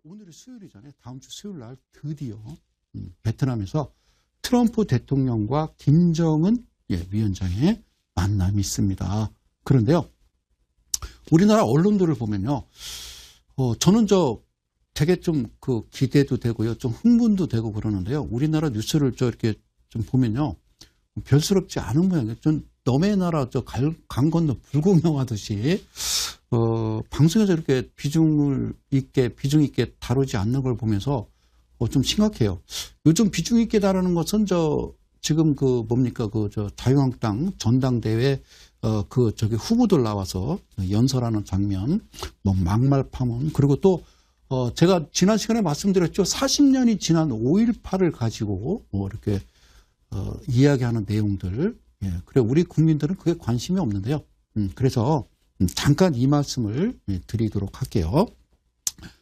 오늘이 수요일이잖아요. 다음 주 수요일 날 드디어 베트남에서 트럼프 대통령과 김정은 위원장의 만남이 있습니다. 그런데요, 우리나라 언론들을 보면요, 저는 되게 좀 기대도 되고요, 좀 흥분도 되고 그러는데요. 우리나라 뉴스를 이렇게 좀 보면요, 별스럽지 않은 모양이에요. 좀 너의 나라 강 건너 불공명하듯이 방송에서 이렇게 비중 있게 다루지 않는 걸 보면서 좀 심각해요. 요즘 비중 있게 다루는 것은 지금 자유한국당 전당대회 후보들 나와서 연설하는 장면, 막말 파문, 그리고 또 제가 지난 시간에 말씀드렸죠. 40년이 지난 5.18을 가지고 이렇게 이야기하는 내용들. 그래 우리 국민들은 그게 관심이 없는데요. 그래서 잠깐 이 말씀을 드리도록 할게요.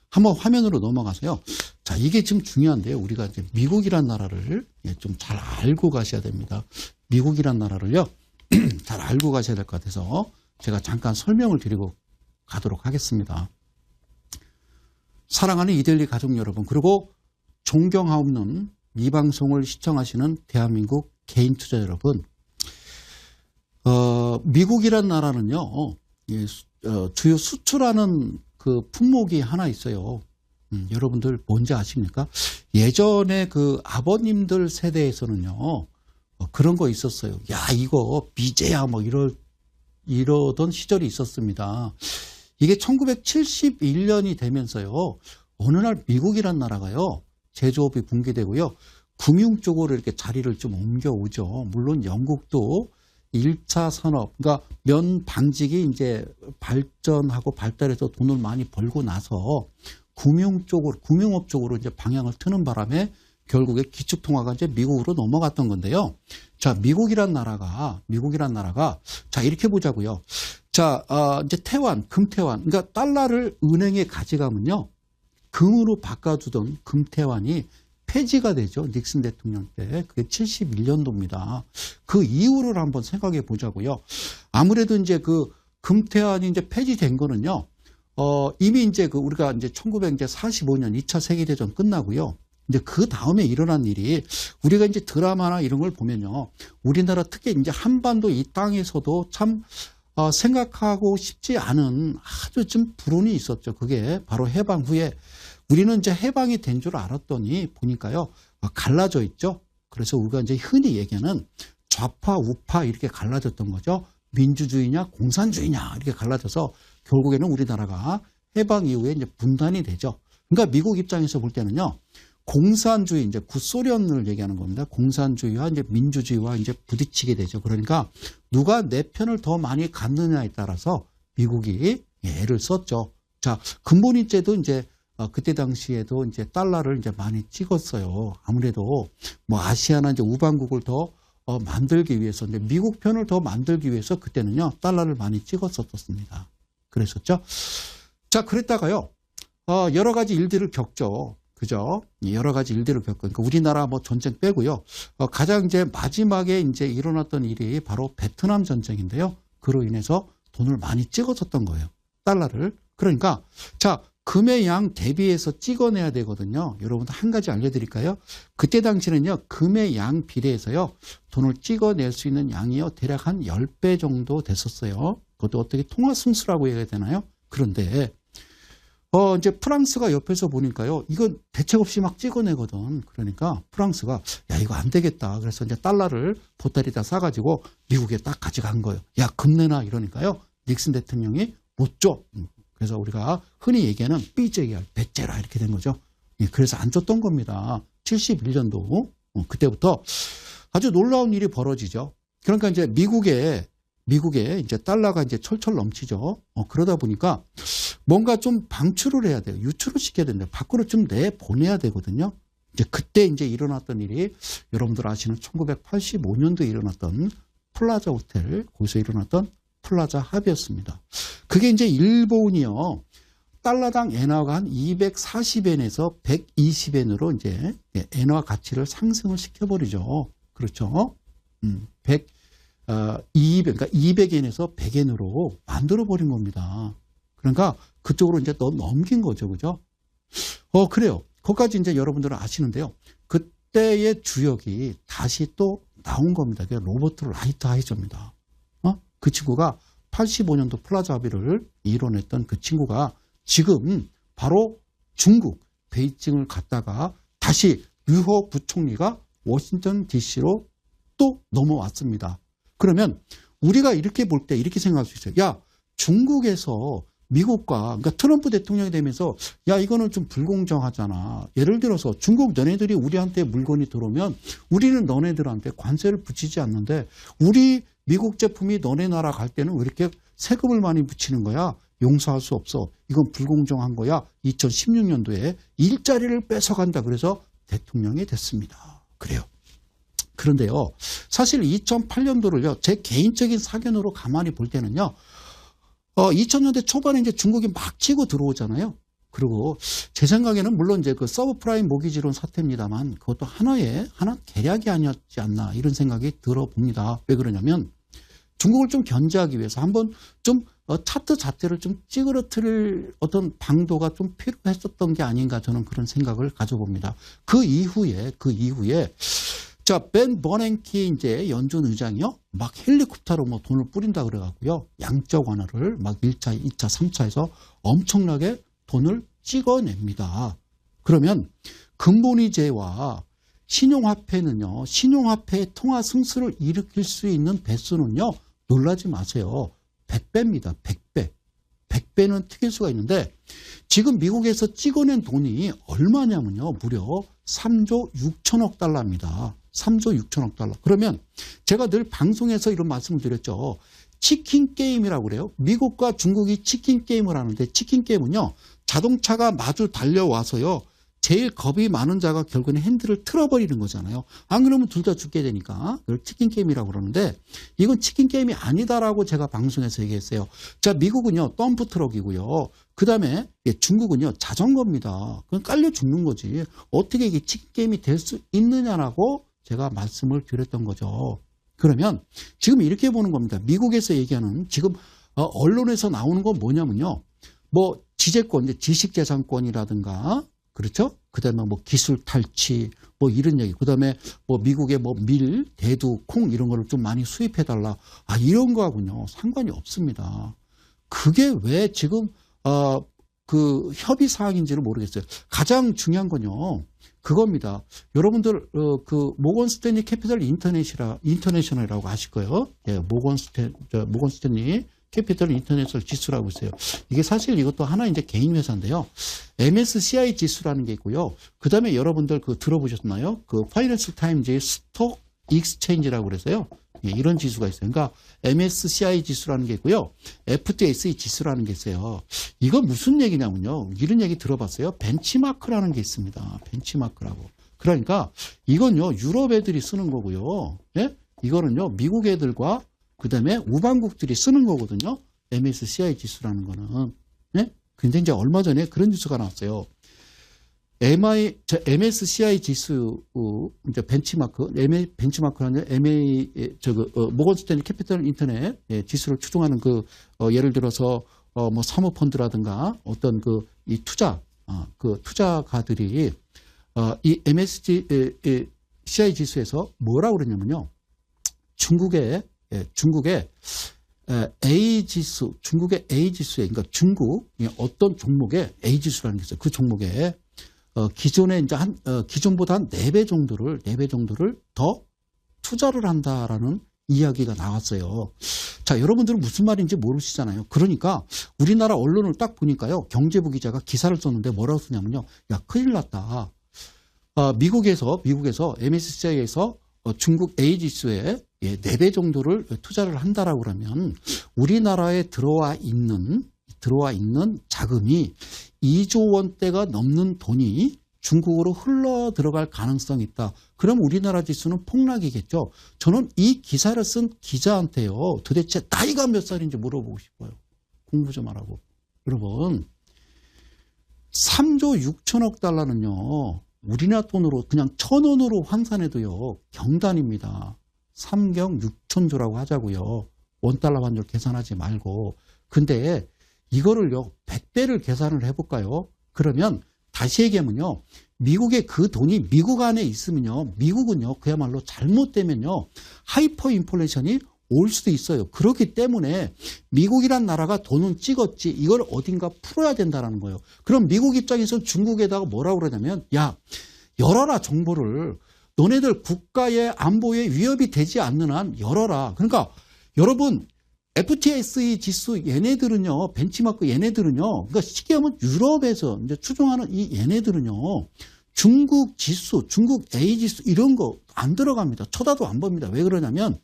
한번 화면으로 넘어가세요. 자, 이게 지금 중요한데요. 우리가 이제 미국이란 나라를 좀 잘 알고 가셔야 됩니다. 미국이란 나라를요, 잘 알고 가셔야 될 것 같아서 제가 잠깐 설명을 드리고 가도록 하겠습니다. 사랑하는 이데일리 가족 여러분, 그리고 존경하옵는 이 방송을 시청하시는 대한민국 개인 투자 여러분, 미국이란 나라는요, 주요 수출하는 품목이 하나 있어요. 여러분들 뭔지 아십니까? 예전에 아버님들 세대에서는요, 그런 거 있었어요. 야, 이거 미제야, 이러던 시절이 있었습니다. 이게 1971년이 되면서요, 어느 날 미국이란 나라가요, 제조업이 붕괴되고요, 금융 쪽으로 이렇게 자리를 좀 옮겨오죠. 물론 영국도 1차 산업, 그러니까 면 방직이 이제 발전하고 발달해서 돈을 많이 벌고 나서 금융업 쪽으로 이제 방향을 트는 바람에 결국에 기축통화가 이제 미국으로 넘어갔던 건데요. 자, 미국이란 나라가 자, 이렇게 보자고요. 자, 이제 금태환, 그러니까 달러를 은행에 가져가면요, 금으로 바꿔주던 금태환이 폐지가 되죠. 닉슨 대통령 때. 그게 71년도입니다. 그 이후를 한번 생각해 보자고요. 아무래도 이제 금태환이 이제 폐지된 거는요, 이미 이제 우리가 이제 1945년 2차 세계대전 끝나고요. 이제 그 다음에 일어난 일이, 우리가 이제 드라마나 이런 걸 보면요, 우리나라 특히 이제 한반도 이 땅에서도 참 생각하고 싶지 않은 아주 좀 불운이 있었죠. 그게 바로 해방 후에 우리는 이제 해방이 된 줄 알았더니 보니까요, 갈라져 있죠. 그래서 우리가 이제 흔히 얘기하는 좌파, 우파 이렇게 갈라졌던 거죠. 민주주의냐, 공산주의냐 이렇게 갈라져서 결국에는 우리나라가 해방 이후에 이제 분단이 되죠. 그러니까 미국 입장에서 볼 때는요, 공산주의, 이제 구소련을 얘기하는 겁니다. 공산주의와 이제 민주주의와 이제 부딪히게 되죠. 그러니까 누가 내 편을 더 많이 갖느냐에 따라서 미국이 애를 썼죠. 자, 근본인제도 이제 그때 당시에도 이제 달러를 이제 많이 찍었어요. 아무래도 아시아나 이제 우방국을 더 만들기 위해서, 이제 미국 편을 더 만들기 위해서 그때는요, 달러를 많이 찍었었습니다. 그랬었죠. 자, 그랬다가요, 여러 가지 일들을 겪죠. 그죠? 여러 가지 일들을 겪고, 그러니까 우리나라 전쟁 빼고요. 가장 이제 마지막에 이제 일어났던 일이 바로 베트남 전쟁인데요. 그로 인해서 돈을 많이 찍었었던 거예요. 달러를. 그러니까, 자, 금의 양 대비해서 찍어내야 되거든요. 여러분들 한 가지 알려드릴까요? 그때 당시는요, 금의 양 비례해서요, 돈을 찍어낼 수 있는 양이요, 대략 한 10배 정도 됐었어요. 그것도 어떻게 통화순수라고 해야 되나요? 그런데, 이제 프랑스가 옆에서 보니까요, 이건 대책 없이 막 찍어내거든. 그러니까 프랑스가, 야, 이거 안 되겠다. 그래서 이제 달러를 보따리다 싸가지고 미국에 딱 가져간 거예요. 야, 금 내놔. 이러니까요, 닉슨 대통령이 못 줘. 그래서 우리가 흔히 얘기하는 삐제기할, 배째라 이렇게 된 거죠. 그래서 안 줬던 겁니다. 71년도. 그때부터 아주 놀라운 일이 벌어지죠. 그러니까 이제 미국에 이제 달러가 이제 철철 넘치죠. 그러다 보니까 뭔가 좀 방출을 해야 돼요. 유출을 시켜야 된다. 밖으로 좀 내보내야 되거든요. 이제 그때 이제 일어났던 일이 여러분들 아시는 1985년도에 일어났던 플라자 호텔, 거기서 일어났던 플라자 합의였습니다. 그게 이제 일본이요, 달러당 엔화가 한 240엔에서 120엔으로 이제 엔화 가치를 상승을 시켜버리죠. 그렇죠? 200엔에서 100엔으로 만들어버린 겁니다. 그러니까 그쪽으로 이제 넘긴 거죠. 그죠? 그래요. 거기까지 이제 여러분들은 아시는데요. 그때의 주역이 다시 또 나온 겁니다. 그게 로버트 라이트하이저입니다. 그 친구가 85년도 플라자 합의를 이뤄냈던 그 친구가 지금 바로 중국 베이징을 갔다가 다시 류호 부총리가 워싱턴 DC로 또 넘어왔습니다. 그러면 우리가 이렇게 볼 때 이렇게 생각할 수 있어요. 야, 중국에서 미국과, 그러니까 트럼프 대통령이 되면서 야, 이거는 좀 불공정하잖아. 예를 들어서 중국 너네들이 우리한테 물건이 들어오면 우리는 너네들한테 관세를 붙이지 않는데 우리 미국 제품이 너네 나라 갈 때는 왜 이렇게 세금을 많이 붙이는 거야? 용서할 수 없어. 이건 불공정한 거야. 2016년도에 일자리를 뺏어간다. 그래서 대통령이 됐습니다. 그래요. 그런데요, 사실 2008년도를요, 제 개인적인 사견으로 가만히 볼 때는요, 2000년대 초반에 이제 중국이 막 치고 들어오잖아요. 그리고 제 생각에는 물론 이제 그 서브프라임 모기지론 사태입니다만 그것도 하나 계략이 아니었지 않나 이런 생각이 들어봅니다. 왜 그러냐면 중국을 좀 견제하기 위해서 한번 좀 차트 자체를 좀 찌그러뜨릴 어떤 방도가 좀 필요했었던 게 아닌가 저는 그런 생각을 가져봅니다. 그 이후에 자, 벤 버냉키 이제 연준 의장이요. 막 헬리콥터로 뭐 돈을 뿌린다 그래갖고요. 양적 완화를 막 1차, 2차, 3차에서 엄청나게 돈을 찍어냅니다. 그러면 근본이제와 신용화폐는요. 신용화폐의 통화 승수를 일으킬 수 있는 배수는요. 놀라지 마세요. 100배입니다. 100배. 100배는 튀길 수가 있는데 지금 미국에서 찍어낸 돈이 얼마냐면요. 무려 3조 6천억 달러입니다. 3조 6천억 달러. 그러면 제가 늘 방송에서 이런 말씀을 드렸죠. 치킨 게임이라고 그래요. 미국과 중국이 치킨 게임을 하는데 치킨 게임은요. 자동차가 마주 달려와서요. 제일 겁이 많은 자가 결국은 핸들을 틀어버리는 거잖아요. 안 그러면 둘 다 죽게 되니까 그걸 치킨 게임이라고 그러는데 이건 치킨 게임이 아니다라고 제가 방송에서 얘기했어요. 자, 미국은요. 덤프 트럭이고요. 그 다음에 중국은요. 자전거입니다. 그건 깔려 죽는 거지. 어떻게 이게 치킨 게임이 될 수 있느냐라고 제가 말씀을 드렸던 거죠. 그러면 지금 이렇게 보는 겁니다. 미국에서 얘기하는 지금 언론에서 나오는 건 뭐냐면요. 뭐 지재권, 지식재산권이라든가 그렇죠? 그 다음에 뭐 기술 탈취, 뭐 이런 얘기. 그 다음에 뭐 미국의 뭐 밀, 대두, 콩 이런 거를 좀 많이 수입해달라. 이런 거하고는요, 상관이 없습니다. 그게 왜 지금, 그 협의 사항인지를 모르겠어요. 가장 중요한 건요, 그겁니다. 여러분들, 그 모건 스탠리 캐피털 인터내셔널이라고 아실 거예요. 예, 모건 스탠리 캐피털 인터내셔널 지수라고 있어요. 이게 사실 이것도 하나 이제 개인 회사인데요. MSCI 지수라는 게 있고요. 그 다음에 여러분들 그 들어보셨나요? 그 파이낸셜 타임즈의 스톡 익스체인지라고 그래서요. 예, 이런 지수가 있어요. 그러니까 MSCI 지수라는 게 있고요. FTSE 지수라는 게 있어요. 이건 무슨 얘기냐면요. 이런 얘기 들어봤어요. 벤치마크라는 게 있습니다. 벤치마크라고. 그러니까 이건요. 유럽 애들이 쓰는 거고요. 예? 이거는요. 미국 애들과 그 다음에 우방국들이 쓰는 거거든요. MSCI 지수라는 거는. 예? 근데 이제 얼마 전에 그런 뉴스가 나왔어요. MSCI 지수, 이제 벤치마크라는 모건 스탠리 캐피털 인터넷 지수를 추종하는 예를 들어서, 뭐 사모펀드라든가 어떤 이 투자가들이, 이 MSCI 지수에서 뭐라고 그러냐면요. 중국의 A지수, 중국의 A지수에, 그러니까 중국 어떤 종목에 A지수라는 게 있어요. 그 종목에, 기존에 이제 기존보다 한 4배 정도를 더 투자를 한다라는 이야기가 나왔어요. 자, 여러분들은 무슨 말인지 모르시잖아요. 그러니까 우리나라 언론을 딱 보니까요. 경제부 기자가 기사를 썼는데 뭐라고 쓰냐면요. 야, 큰일 났다. 미국에서 MSCI에서 중국 A지수에 4배 정도를 투자를 한다라고 그러면 우리나라에 들어와 있는 자금이 2조 원대가 넘는 돈이 중국으로 흘러 들어갈 가능성이 있다. 그럼 우리나라 지수는 폭락이겠죠. 저는 이 기사를 쓴 기자한테요. 도대체 나이가 몇 살인지 물어보고 싶어요. 공부 좀 하라고. 여러분 3조 6천억 달러는요. 우리나라 돈으로 그냥 1,000원으로 환산해도요. 경단입니다. 3경 6천조라고 하자고요. 원달러 환율 계산하지 말고. 근데 이거를요. 100배를 계산을 해볼까요? 그러면 다시 얘기하면요. 미국의 그 돈이 미국 안에 있으면요. 미국은요. 그야말로 잘못되면요. 하이퍼 인플레이션이 올 수도 있어요. 그렇기 때문에 미국이란 나라가 돈은 찍었지 이걸 어딘가 풀어야 된다는 거예요. 그럼 미국 입장에서 중국에다가 뭐라고 그러냐면 야 열어라 정보를. 너네들 국가의 안보에 위협이 되지 않는 한 열어라. 그러니까 여러분 FTSE 지수 얘네들은요. 벤치마크 얘네들은요. 그러니까 쉽게 하면 유럽에서 이제 추종하는 이 얘네들은요. 중국 지수, 중국 A 지수 이런 거 안 들어갑니다. 쳐다도 안 봅니다. 왜 그러냐면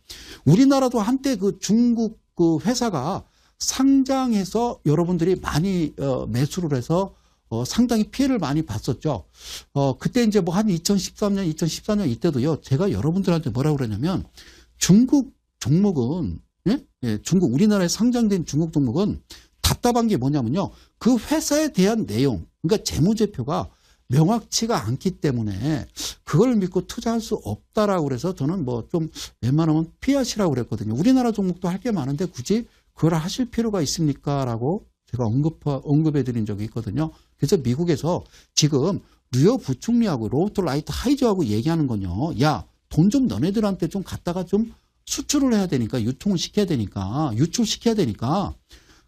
우리나라도 한때 그 중국 그 회사가 상장해서 여러분들이 많이 매수를 해서 상당히 피해를 많이 봤었죠. 그때 이제 뭐 한 2013년, 2014년 이때도요. 제가 여러분들한테 뭐라고 그러냐면 중국 종목은 예, 중국 우리나라에 상장된 중국 종목은 답답한 게 뭐냐면요. 그 회사에 대한 내용, 그러니까 재무제표가 명확치가 않기 때문에 그걸 믿고 투자할 수 없다라고 그래서 저는 뭐 좀 웬만하면 피하시라고 그랬거든요. 우리나라 종목도 할 게 많은데 굳이 그걸 하실 필요가 있습니까? 라고 제가 언급해 드린 적이 있거든요. 그래서 미국에서 지금 류어 부총리하고 로버트 라이트 하이저하고 얘기하는 건요. 야, 돈 좀 너네들한테 좀 갖다가 좀 수출을 해야 되니까 유통을 시켜야 되니까 유출시켜야 되니까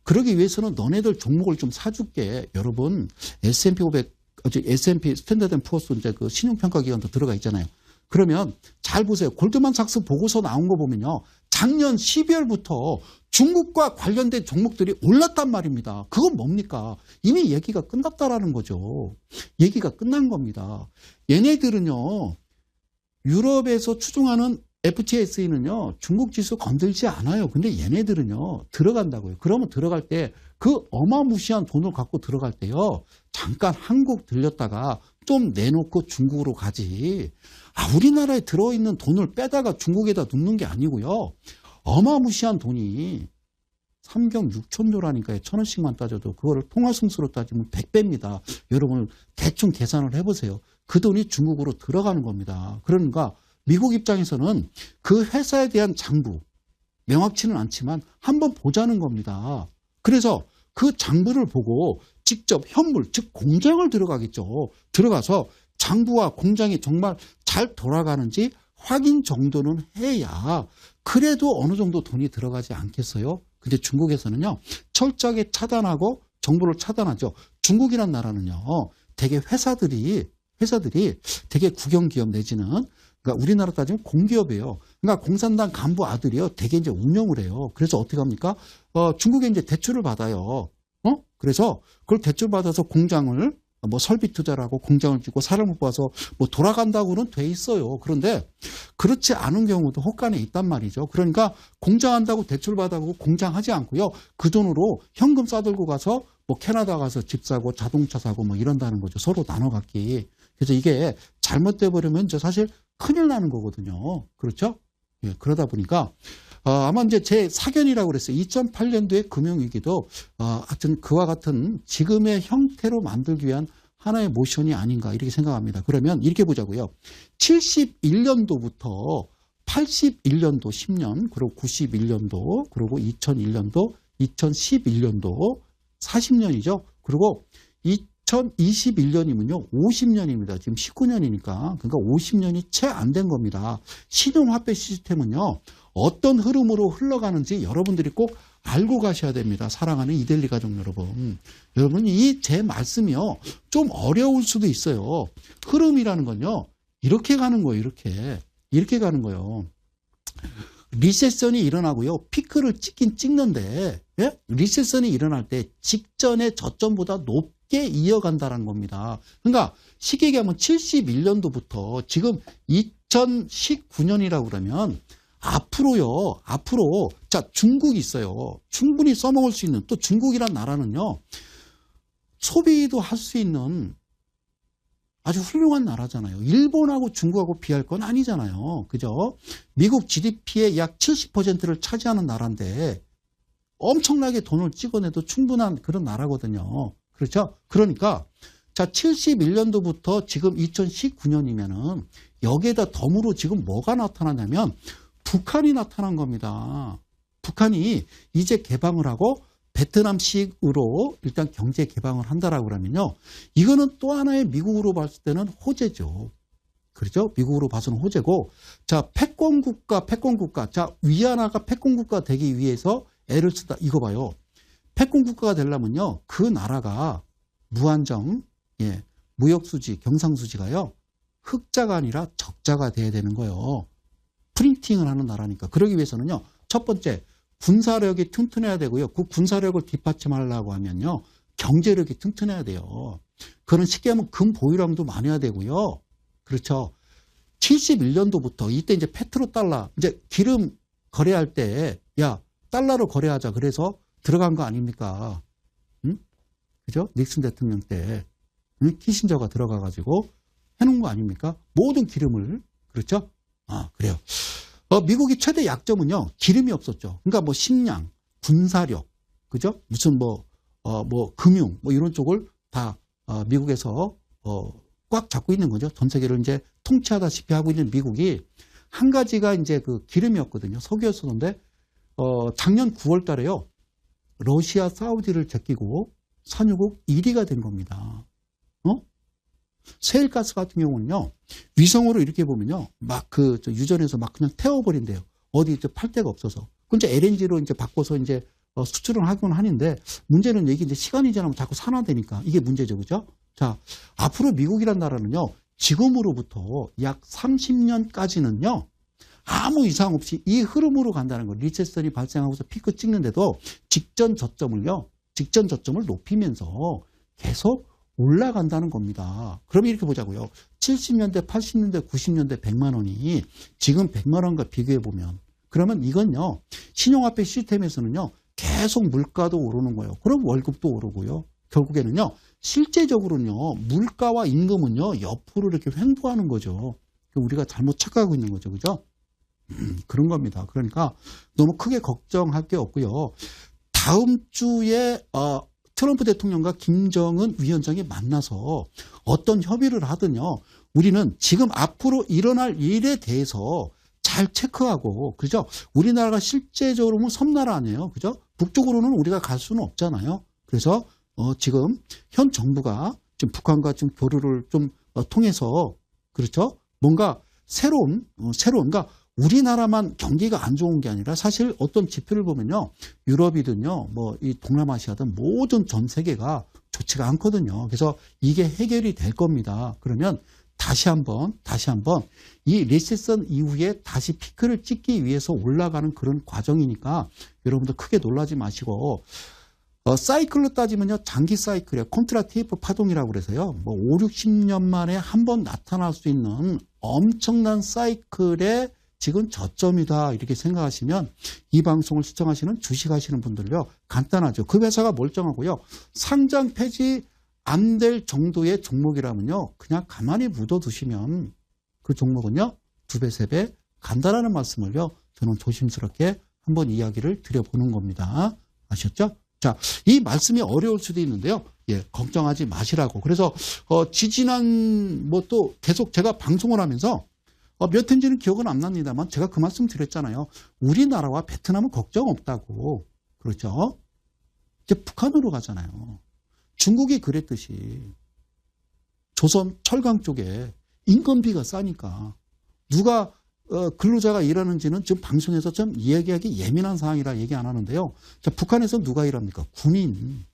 그러기 위해서는 너네들 종목을 좀 사줄게. 여러분 S&P 500 S&P 스탠다드 앤 푸어스 이제 그 신용평가 기관도 들어가 있잖아요. 그러면 잘 보세요. 골드만삭스 보고서 나온 거 보면요. 작년 12월부터 중국과 관련된 종목들이 올랐단 말입니다. 그건 뭡니까? 이미 얘기가 끝났다라는 거죠. 얘기가 끝난 겁니다. 얘네들은요. 유럽에서 추종하는 FTSE는요. 중국 지수 건들지 않아요. 근데 얘네들은요. 들어간다고요. 그러면 들어갈 때 그 어마무시한 돈을 갖고 들어갈 때요. 잠깐 한국 들렸다가 좀 내놓고 중국으로 가지. 우리나라에 들어있는 돈을 빼다가 중국에다 눕는 게 아니고요. 어마무시한 돈이 3경 6천조라니까요. 1,000원씩만 따져도 그거를 통화승수로 따지면 100배입니다. 여러분 대충 계산을 해보세요. 그 돈이 중국으로 들어가는 겁니다. 그러니까 미국 입장에서는 그 회사에 대한 장부 명확치는 않지만 한번 보자는 겁니다. 그래서 그 장부를 보고 직접 현물 즉 공장을 들어가겠죠. 들어가서 장부와 공장이 정말 잘 돌아가는지 확인 정도는 해야 그래도 어느 정도 돈이 들어가지 않겠어요? 근데 중국에서는요. 철저하게 차단하고 정보를 차단하죠. 중국이란 나라는요. 되게 회사들이 되게 국영기업 내지는 그러니까 우리나라 따지면 공기업이에요. 그러니까 공산당 간부 아들이요. 되게 이제 운영을 해요. 그래서 어떻게 합니까? 중국에 이제 대출을 받아요. 그래서 그걸 대출 받아서 공장을 뭐 설비 투자라고 공장을 짓고 사람을 뽑아서 뭐 돌아간다고는 돼 있어요. 그런데 그렇지 않은 경우도 혹간에 있단 말이죠. 그러니까 공장한다고 대출 받아고 공장하지 않고요. 그 돈으로 현금 싸들고 가서 뭐 캐나다 가서 집 사고 자동차 사고 뭐 이런다는 거죠. 서로 나눠 갖기. 그래서 이게 잘못돼 버리면 사실 큰일 나는 거거든요. 그렇죠? 예, 그러다 보니까 아마 이제 제 사견이라고 그랬어요. 2008년도의 금융위기도 하여튼 그와 같은 지금의 형태로 만들기 위한 하나의 모션이 아닌가 이렇게 생각합니다. 그러면 이렇게 보자고요. 71년도부터 81년도 10년, 그리고 91년도, 그리고 2001년도, 2011년도 40년이죠. 그리고 2021년이면요. 50년입니다. 지금 19년이니까. 그러니까 50년이 채 안 된 겁니다. 신용화폐 시스템은요. 어떤 흐름으로 흘러가는지 여러분들이 꼭 알고 가셔야 됩니다. 사랑하는 이데일리 가족 여러분. 여러분 이 제 말씀이요. 좀 어려울 수도 있어요. 흐름이라는 건요. 이렇게 가는 거예요. 이렇게 가는 거예요. 리세션이 일어나고요. 피크를 찍는데 예? 리세션이 일어날 때 직전의 저점보다 높게 이어간다는 겁니다. 그러니까 쉽게 얘기하면 71년도부터 지금 2019년이라고 그러면 앞으로 자 중국이 있어요. 충분히 써먹을 수 있는 또 중국이란 나라는요. 소비도 할 수 있는 아주 훌륭한 나라잖아요. 일본하고 중국하고 비할 건 아니잖아요. 그죠? 미국 GDP의 약 70%를 차지하는 나라인데 엄청나게 돈을 찍어내도 충분한 그런 나라거든요. 그렇죠? 그러니까 자 71년도부터 지금 2019년이면은 여기에다 덤으로 지금 뭐가 나타나냐면 북한이 나타난 겁니다. 북한이 이제 개방을 하고 베트남식으로 일단 경제 개방을 한다라고 그러면요. 이거는 또 하나의 미국으로 봤을 때는 호재죠. 그렇죠? 미국으로 봐서는 호재고, 자, 패권국가. 자, 위안화가 패권국가 되기 위해서 애를 쓰다. 이거 봐요. 패권국가가 되려면요. 그 나라가 무한정, 예, 무역수지, 경상수지가요. 흑자가 아니라 적자가 돼야 되는 거예요. 프린팅을 하는 나라니까. 그러기 위해서는요. 첫 번째, 군사력이 튼튼해야 되고요. 그 군사력을 뒷받침하려고 하면요. 경제력이 튼튼해야 돼요. 그런 쉽게 하면 금 보유량도 많아야 되고요. 그렇죠. 71년도부터 이때 이제 페트로달러, 이제 기름 거래할 때, 야, 달러로 거래하자. 그래서 들어간 거 아닙니까? 응? 그죠? 닉슨 대통령 때, 응? 키신저가 들어가가지고 해놓은 거 아닙니까? 모든 기름을. 그렇죠? 아, 그래요. 미국이 최대 약점은요, 기름이 없었죠. 그러니까 뭐 식량, 군사력, 그죠? 무슨 뭐 금융, 뭐 이런 쪽을 다, 미국에서, 꽉 잡고 있는 거죠. 전 세계를 이제 통치하다시피 하고 있는 미국이 한 가지가 이제 그 기름이었거든요. 석유였었는데, 작년 9월 달에요. 러시아, 사우디를 제끼고 산유국 1위가 된 겁니다. 세일가스 같은 경우는요, 위성으로 이렇게 보면요, 막 유전에서 막 그냥 태워버린대요. 어디 팔 데가 없어서. 그 이제 LNG로 이제 바꿔서 이제 수출을 하곤 하는데, 문제는 이게 이제 시간이 지나면 자꾸 산화되니까 이게 문제죠. 그죠? 자, 앞으로 미국이란 나라는요, 지금으로부터 약 30년까지는요, 아무 이상 없이 이 흐름으로 간다는 거예요. 리세션이 발생하고서 피크 찍는데도 직전 저점을 높이면서 계속 올라간다는 겁니다. 그럼 이렇게 보자고요. 70년대, 80년대, 90년대 100만 원이 지금 100만 원과 비교해 보면, 그러면 이건요, 신용화폐 시스템에서는요, 계속 물가도 오르는 거예요. 그럼 월급도 오르고요. 결국에는요, 실제적으로는요, 물가와 임금은요, 옆으로 이렇게 횡보하는 거죠. 우리가 잘못 착각하고 있는 거죠. 그죠? 그런 겁니다. 그러니까 너무 크게 걱정할 게 없고요. 다음 주에, 트럼프 대통령과 김정은 위원장이 만나서 어떤 협의를 하든요. 우리는 지금 앞으로 일어날 일에 대해서 잘 체크하고, 그죠? 우리나라가 실제적으로 뭐 섬나라 아니에요. 그죠? 북쪽으로는 우리가 갈 수는 없잖아요. 그래서 지금 현 정부가 지금 북한과 좀 교류를 좀 통해서, 그렇죠? 뭔가 새로운, 그러니까 우리나라만 경기가 안 좋은 게 아니라 사실 어떤 지표를 보면요. 유럽이든요, 뭐 이 동남아시아든 모든 전 세계가 좋지가 않거든요. 그래서 이게 해결이 될 겁니다. 그러면 다시 한번 이 리세션 이후에 다시 피크를 찍기 위해서 올라가는 그런 과정이니까 여러분들 크게 놀라지 마시고, 사이클로 따지면요, 장기 사이클이에요. 콘트라 테이프 파동이라고 그래서요, 뭐 5, 60년 만에 한 번 나타날 수 있는 엄청난 사이클의 지금 저점이다, 이렇게 생각하시면 이 방송을 시청하시는 주식하시는 분들요, 간단하죠. 그 회사가 멀쩡하고요, 상장 폐지 안 될 정도의 종목이라면요, 그냥 가만히 묻어두시면 그 종목은요 2배, 3배 간다라는 말씀을요, 저는 조심스럽게 한번 이야기를 드려보는 겁니다. 아셨죠? 자, 이 말씀이 어려울 수도 있는데요, 예, 걱정하지 마시라고. 그래서 지지난 뭐 또 계속 제가 방송을 하면서 몇 회인지는 기억은 안 납니다만 제가 그 말씀 드렸잖아요. 우리나라와 베트남은 걱정 없다고. 그렇죠? 이제 북한으로 가잖아요. 중국이 그랬듯이 조선 철강 쪽에 인건비가 싸니까 누가 근로자가 일하는지는 지금 방송에서 좀 이야기하기 예민한 상황이라 얘기 안 하는데요. 자, 북한에서 누가 일합니까? 군인.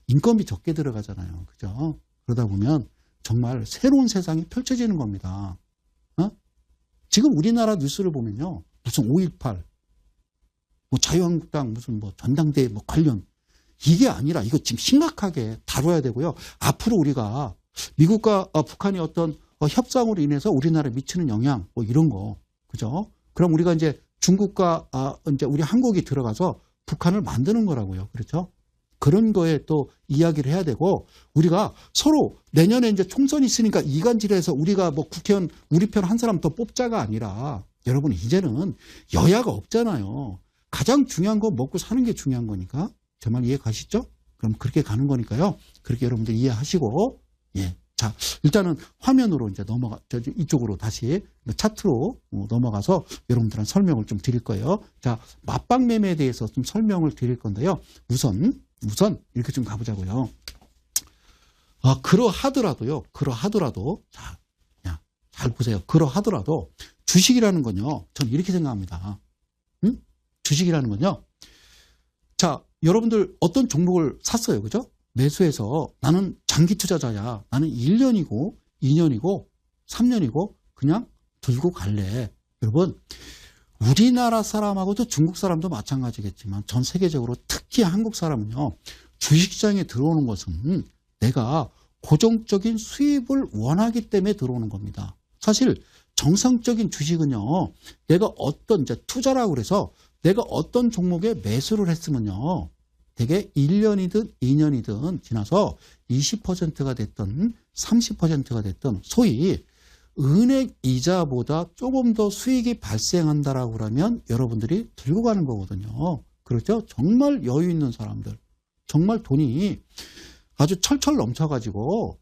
인건비 적게 들어가잖아요. 그죠? 그러다 보면 정말 새로운 세상이 펼쳐지는 겁니다. 지금 우리나라 뉴스를 보면요, 무슨 5.18, 뭐 자유한국당 무슨 뭐 전당대회 뭐 관련, 이게 아니라 이거 지금 심각하게 다뤄야 되고요. 앞으로 우리가 미국과 북한이 어떤 협상으로 인해서 우리나라에 미치는 영향, 뭐 이런 거, 그죠? 그럼 우리가 이제 중국과 이제 우리 한국이 들어가서 북한을 만드는 거라고요. 그렇죠? 그런 거에 또 이야기를 해야 되고, 우리가 서로 내년에 이제 총선이 있으니까 이간질해서 우리가 뭐 국회의원 우리 편 한 사람 더 뽑자가 아니라, 여러분 이제는 여야가 없잖아요. 가장 중요한 건 먹고 사는 게 중요한 거니까. 정말 이해 가시죠? 그럼 그렇게 가는 거니까요. 그렇게 여러분들 이해하시고, 예, 잘 자, 일단은 화면으로 이제 이쪽으로 다시 차트로 넘어가서 여러분들한 설명을 좀 드릴 거예요. 자, 맞박 매매에 대해서 좀 설명을 드릴 건데요. 우선 이렇게 좀 가보자고요. 그러하더라도, 자, 잘 보세요. 그러하더라도 주식이라는 건요, 전 이렇게 생각합니다. 주식이라는 건요. 자, 여러분들 어떤 종목을 샀어요. 그죠? 매수해서 나는 장기 투자자야. 나는 1년이고 2년이고 3년이고 그냥 들고 갈래. 여러분, 우리나라 사람하고도 중국 사람도 마찬가지겠지만 전 세계적으로 특히 한국 사람은요. 주식시장에 들어오는 것은 내가 고정적인 수입을 원하기 때문에 들어오는 겁니다. 사실 정상적인 주식은요. 내가 어떤 이제 투자라고 그래서 내가 어떤 종목에 매수를 했으면요. 대개 1년이든 2년이든 지나서 20%가 됐든 30%가 됐든 소위 은행 이자보다 조금 더 수익이 발생한다라고 그러면 여러분들이 들고 가는 거거든요. 그렇죠? 정말 여유 있는 사람들, 정말 돈이 아주 철철 넘쳐가지고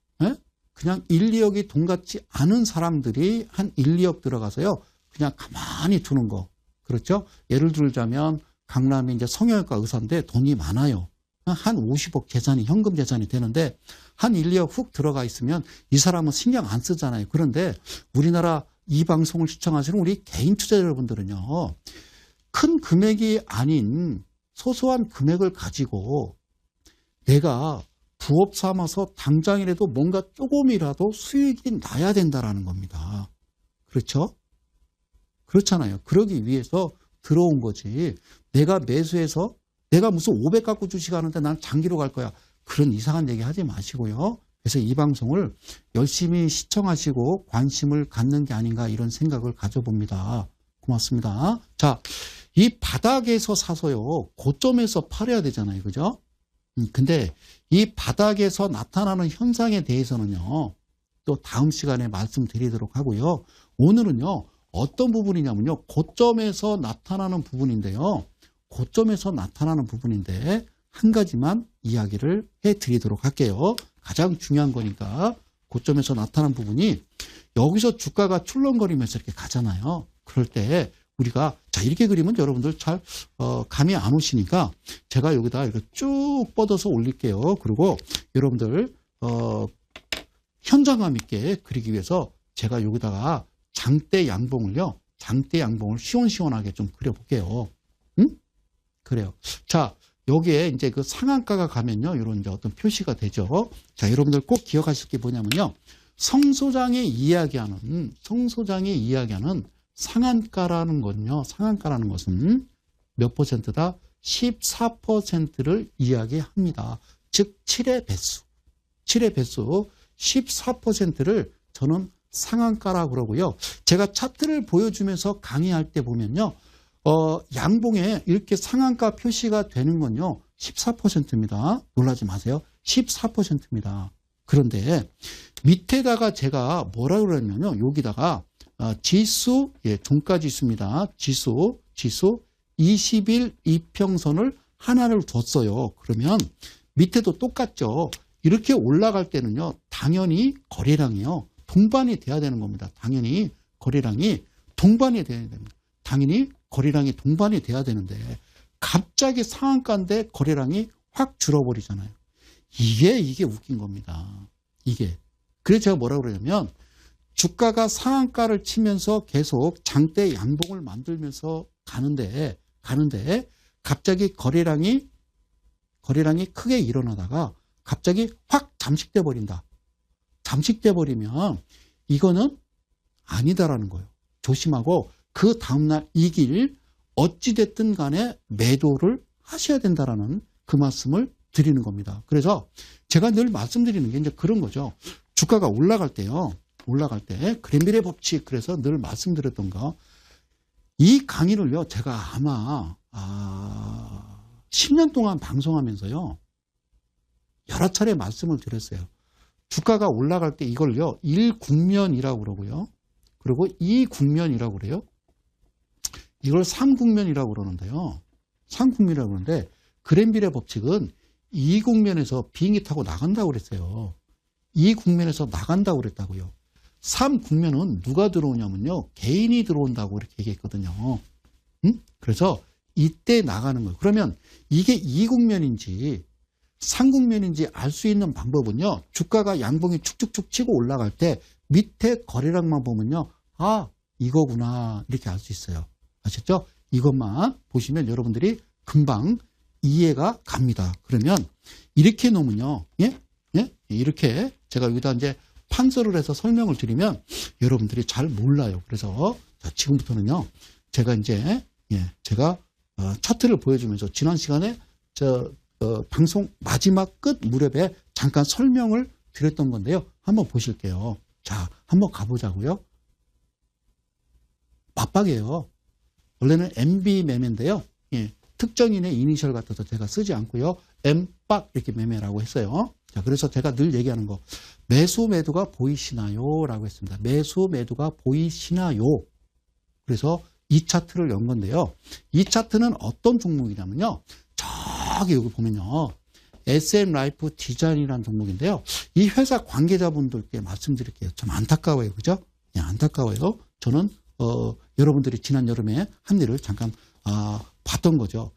그냥 1, 2억이 돈 같지 않은 사람들이 한 1, 2억 들어가서요. 그냥 가만히 두는 거. 그렇죠? 예를 들자면 강남에 이제 성형외과 의사인데 돈이 많아요. 한 50억 재산이, 현금 재산이 되는데 한 1, 2억 훅 들어가 있으면 이 사람은 신경 안 쓰잖아요. 그런데 우리나라 이 방송을 시청하시는 우리 개인 투자자 여러분들은요. 큰 금액이 아닌 소소한 금액을 가지고 내가 부업 삼아서 당장이라도 뭔가 조금이라도 수익이 나야 된다라는 겁니다. 그렇죠? 그렇잖아요. 그러기 위해서 들어온 거지. 내가 매수해서 내가 무슨 500 갖고 주식하는데 난 장기로 갈 거야. 그런 이상한 얘기 하지 마시고요. 그래서 이 방송을 열심히 시청하시고 관심을 갖는 게 아닌가 이런 생각을 가져봅니다. 고맙습니다. 자, 이 바닥에서 사서요. 고점에서 팔아야 되잖아요. 그죠? 근데 이 바닥에서 나타나는 현상에 대해서는요. 또 다음 시간에 말씀드리도록 하고요. 오늘은요. 어떤 부분이냐면요. 고점에서 나타나는 부분인데요. 고점에서 나타나는 부분인데 한 가지만 이야기를 해드리도록 할게요. 가장 중요한 거니까 고점에서 나타나는 부분이 여기서 주가가 출렁거리면서 이렇게 가잖아요. 그럴 때 우리가 자 이렇게 그리면 여러분들 잘 감이 안 오시니까 제가 여기다 이렇게 쭉 뻗어서 올릴게요. 그리고 여러분들 현장감 있게 그리기 위해서 제가 여기다가 장대 양봉을요. 장대 양봉을 시원시원하게 좀 그려볼게요. 응? 그래요. 자, 여기에 이제 그 상한가가 가면요. 이런 이제 어떤 표시가 되죠. 자, 여러분들 꼭 기억하실 게 뭐냐면요. 성소장이 이야기하는 상한가라는 건요. 상한가라는 것은 몇 퍼센트다? 14%를 이야기합니다. 즉 7의 배수. 7의 배수 14%를 저는 상한가라고 그러고요. 제가 차트를 보여주면서 강의할 때 보면요. 양봉에 이렇게 상한가 표시가 되는 건요. 14%입니다. 놀라지 마세요. 14%입니다. 그런데 밑에다가 제가 뭐라고 그러냐면요. 여기다가 지수, 종가지수입니다. 지수 20일 이평선을 하나를 뒀어요. 그러면 밑에도 똑같죠. 이렇게 올라갈 때는요. 당연히 거래량이요. 동반이 돼야 되는 겁니다. 당연히 거래량이 동반이 돼야 됩니다. 당연히 거래량이 동반이 돼야 되는데 갑자기 상한가인데 거래량이 확 줄어버리잖아요. 이게 웃긴 겁니다. 이게. 그래서 제가 뭐라고 그러냐면 주가가 상한가를 치면서 계속 장대 양봉을 만들면서 가는데 갑자기 거래량이 크게 일어나다가 갑자기 확 잠식돼 버린다. 잠식돼 버리면 이거는 아니다라는 거예요. 조심하고 그 다음날 이 길 어찌됐든 간에 매도를 하셔야 된다라는 그 말씀을 드리는 겁니다. 그래서 제가 늘 말씀드리는 게 이제 그런 거죠. 주가가 올라갈 때요. 올라갈 때 그랜빌의 법칙 그래서 늘 말씀드렸던 거. 이 강의를요. 제가 아마 10년 동안 방송하면서요. 여러 차례 말씀을 드렸어요. 주가가 올라갈 때 이걸요. 1국면이라고 그러고요. 그리고 2국면이라고 그래요. 이걸 3국면이라고 그러는데요. 3국면이라고 그러는데 그랜빌의 법칙은 2국면에서 비행기 타고 나간다고 그랬어요. 이 국면에서 나간다고 그랬다고요. 3 국면은 누가 들어오냐면요. 개인이 들어온다고 이렇게 얘기했거든요. 그래서 이때 나가는 거예요. 그러면 이게 2 국면인지 3 국면인지 알 수 있는 방법은요. 주가가 양봉이 축축축 치고 올라갈 때 밑에 거래량만 보면요. 아, 이거구나. 이렇게 알 수 있어요. 아셨죠? 이것만 보시면 여러분들이 금방 이해가 갑니다. 그러면 이렇게 놓으면요. 예? 예? 이렇게 제가 여기다 이제 판서를 해서 설명을 드리면 여러분들이 잘 몰라요. 그래서 자, 지금부터는요. 제가 이제 제가 차트를 보여주면서 지난 시간에 방송 마지막 끝 무렵에 잠깐 설명을 드렸던 건데요. 한번 보실게요. 자, 한번 가보자고요. 맞박이에요. 원래는 MB 매매인데요. 특정인의 이니셜 같아서 제가 쓰지 않고요. M박 이렇게 매매라고 했어요. 자, 그래서 제가 늘 얘기하는 거 매수 매도가 보이시나요? 라고 했습니다. 매수 매도가 보이시나요? 그래서 이 차트를 연 건데요. 이 차트는 어떤 종목이냐면요. 저기 여기 보면요. SM라이프 디자인이라는 종목인데요. 이 회사 관계자분들께 말씀드릴게요. 좀 안타까워요. 그죠? 안타까워요. 저는 여러분들이 지난 여름에 한 일을 잠깐 봤던 거죠.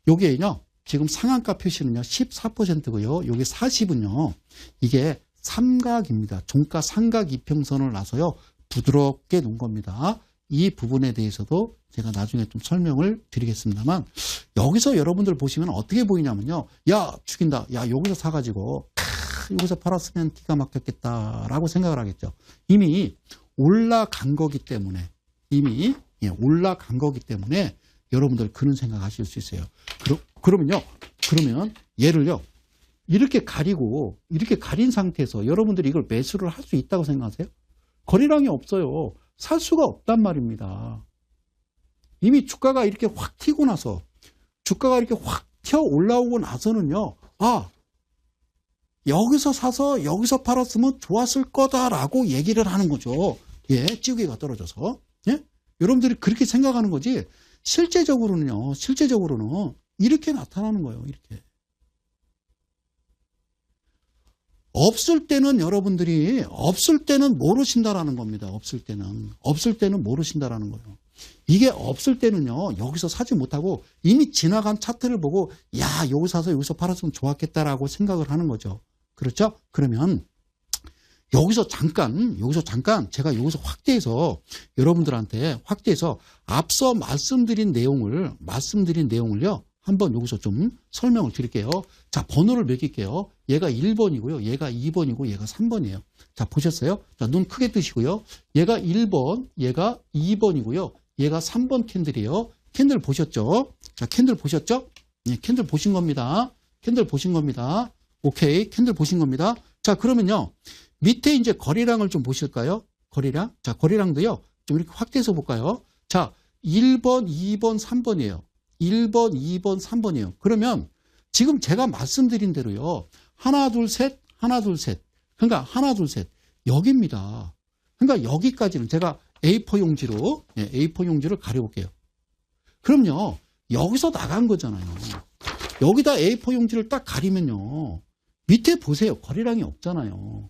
여기에요. 지금 상한가 표시는요. 14%고요. 여기 40은요. 이게 삼각입니다. 종가 삼각 이평선을 놔서요. 부드럽게 놓은 겁니다. 이 부분에 대해서도 제가 나중에 좀 설명을 드리겠습니다만 여기서 여러분들 보시면 어떻게 보이냐면요. 야, 죽인다. 야, 여기서 사가지고 여기서 팔았으면 기가 막혔겠다 라고 생각을 하겠죠. 이미 올라간 거기 때문에 올라간 거기 때문에 여러분들 그런 생각 하실 수 있어요. 그러면 얘를요. 이렇게 가리고 이렇게 가린 상태에서 여러분들이 이걸 매수를 할 수 있다고 생각하세요? 거래량이 없어요. 살 수가 없단 말입니다. 이미 주가가 이렇게 확 튀고 나서 주가가 이렇게 확 튀어 올라오고 나서는요. 아, 여기서 사서 여기서 팔았으면 좋았을 거다라고 얘기를 하는 거죠. 예, 찌우개가 떨어져서. 예? 여러분들이 그렇게 생각하는 거지. 실제적으로는 이렇게 나타나는 거예요. 이렇게. 없을 때는 여러분들이 없을 때는 모르신다라는 겁니다. 없을 때는 모르신다라는 거예요. 이게 없을 때는요. 여기서 사지 못하고 이미 지나간 차트를 보고 야, 여기 사서 여기서 팔았으면 좋았겠다라고 생각을 하는 거죠. 그렇죠? 그러면 여기서 잠깐 제가 여기서 확대해서 여러분들한테 앞서 말씀드린 내용을요. 한번 여기서 좀 설명을 드릴게요. 자, 번호를 매길게요. 얘가 1번이고요. 얘가 2번이고 얘가 3번이에요. 자, 보셨어요? 자, 눈 크게 뜨시고요. 얘가 1번, 얘가 2번이고요. 얘가 3번 캔들이에요. 캔들 보셨죠? 자, 캔들 보셨죠? 네, 캔들 보신 겁니다. 오케이, 캔들 보신 겁니다. 자, 그러면요. 밑에 이제 거래량을 좀 보실까요? 거래량. 자, 거래량도요. 좀 이렇게 확대해서 볼까요? 자, 1번, 2번, 3번이에요. 1번, 2번, 3번이에요. 그러면 지금 제가 말씀드린 대로요. 하나, 둘, 셋. 그러니까 하나, 둘, 셋. 여기입니다. 그러니까 여기까지는 제가 A4 용지로 가려볼게요. 그럼요. 여기서 나간 거잖아요. 여기다 A4 용지를 딱 가리면요. 밑에 보세요. 거래량이 없잖아요.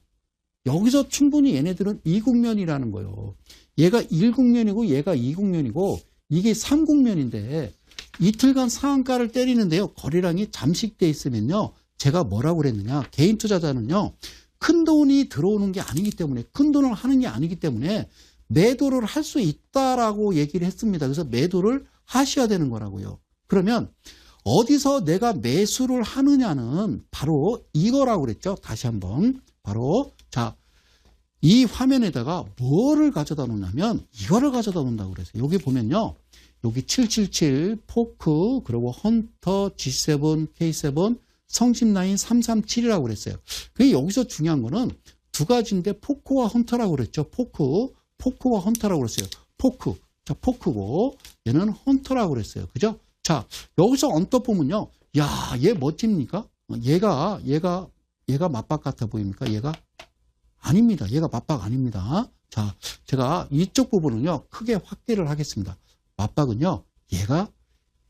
여기서 충분히 얘네들은 2국면이라는 거예요. 얘가 1국면이고 얘가 2국면이고 이게 3국면인데 이틀간 상한가를 때리는데요. 거래량이 잠식돼 있으면요. 제가 뭐라고 그랬느냐. 개인 투자자는요. 큰 돈이 들어오는 게 아니기 때문에 큰 돈을 하는 게 아니기 때문에 매도를 할 수 있다라고 얘기를 했습니다. 그래서 매도를 하셔야 되는 거라고요. 그러면 어디서 내가 매수를 하느냐는 바로 이거라고 그랬죠. 다시 한번 바로 자, 이 화면에다가 뭐를 가져다 놓냐면 이거를 가져다 놓는다고 그랬어요. 여기 보면요. 여기 777 포크 그리고 헌터 G7 K7 성심라인 337이라고 그랬어요. 그게 여기서 중요한 거는 두 가지인데 포크와 헌터라고 그랬죠. 포크와 헌터라고 그랬어요. 포크. 자, 포크고 얘는 헌터라고 그랬어요. 그죠? 자, 여기서 언뜻 보면요. 야, 얘 멋집니까? 얘가 맞박 같아 보입니까? 얘가 아닙니다. 얘가 맞박 아닙니다. 자, 제가 이쪽 부분은요. 크게 확대를 하겠습니다. 맞박은요. 얘가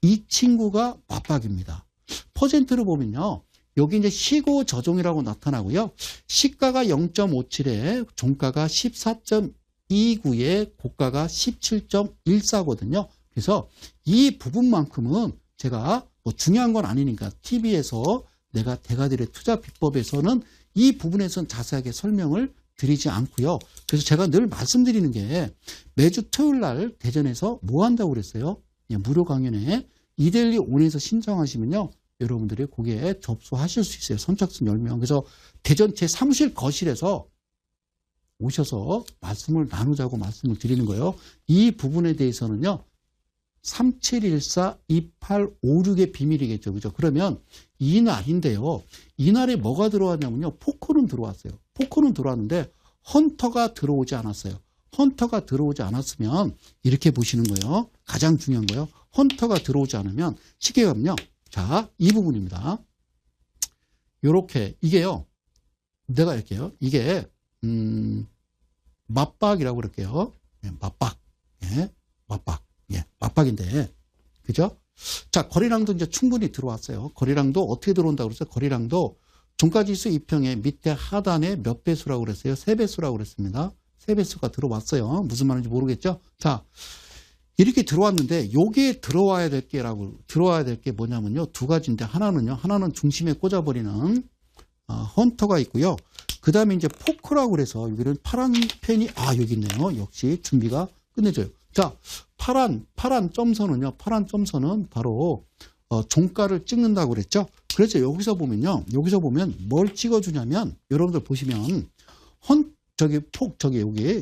이 친구가 맞박입니다. 퍼센트를 보면요. 여기 이제 시고 저종이라고 나타나고요. 시가가 0.57에 종가가 14.29에 고가가 17.14거든요. 그래서 이 부분만큼은 제가 뭐 중요한 건 아니니까 TV에서 내가 대가들의 투자 비법에서는 이 부분에서는 자세하게 설명을 드리지 않고요. 그래서 제가 늘 말씀드리는 게 매주 토요일 날 대전에서 뭐 한다고 그랬어요? 예, 무료 강연에 이데일리 온에서 신청하시면요. 여러분들이 거기에 접수하실 수 있어요. 선착순 10명. 그래서 대전 제 사무실 거실에서 오셔서 말씀을 나누자고 말씀을 드리는 거예요. 이 부분에 대해서는요. 3714-2856의 비밀이겠죠. 그죠? 그러면 이날인데요. 이날에 뭐가 들어왔냐면요. 포커는 들어왔어요. 포커는 들어왔는데 헌터가 들어오지 않았어요. 헌터가 들어오지 않았으면 이렇게 보시는 거예요. 가장 중요한 거예요. 헌터가 들어오지 않으면 쉽게 가면요. 자, 이 부분입니다. 요렇게 이게요. 내가 이렇게요. 이게 맞박이라고 그럴게요. 예, 맞박. 예, 맞박. 예, 맞박인데. 그죠? 자, 거래량도 이제 충분히 들어왔어요. 거래량도 어떻게 들어온다고 그랬어요? 거래량도 종가지수 2평의 밑에 하단에 몇 배수라고 그랬어요? 3배수라고 그랬습니다. 3배수가 들어왔어요. 무슨 말인지 모르겠죠? 자, 이렇게 들어왔는데 여기에 들어와야 될 게 뭐냐면요. 두 가지인데 하나는 중심에 꽂아버리는 헌터가 있고요. 그 다음에 이제 포크라고 그래서 여기는 파란 펜이 여기 있네요. 역시 준비가 끝내줘요. 자, 파란 점선은요. 파란 점선은 바로 종가를 찍는다고 그랬죠. 그래서 여기서 보면 뭘 찍어주냐면 여러분들 보시면 여기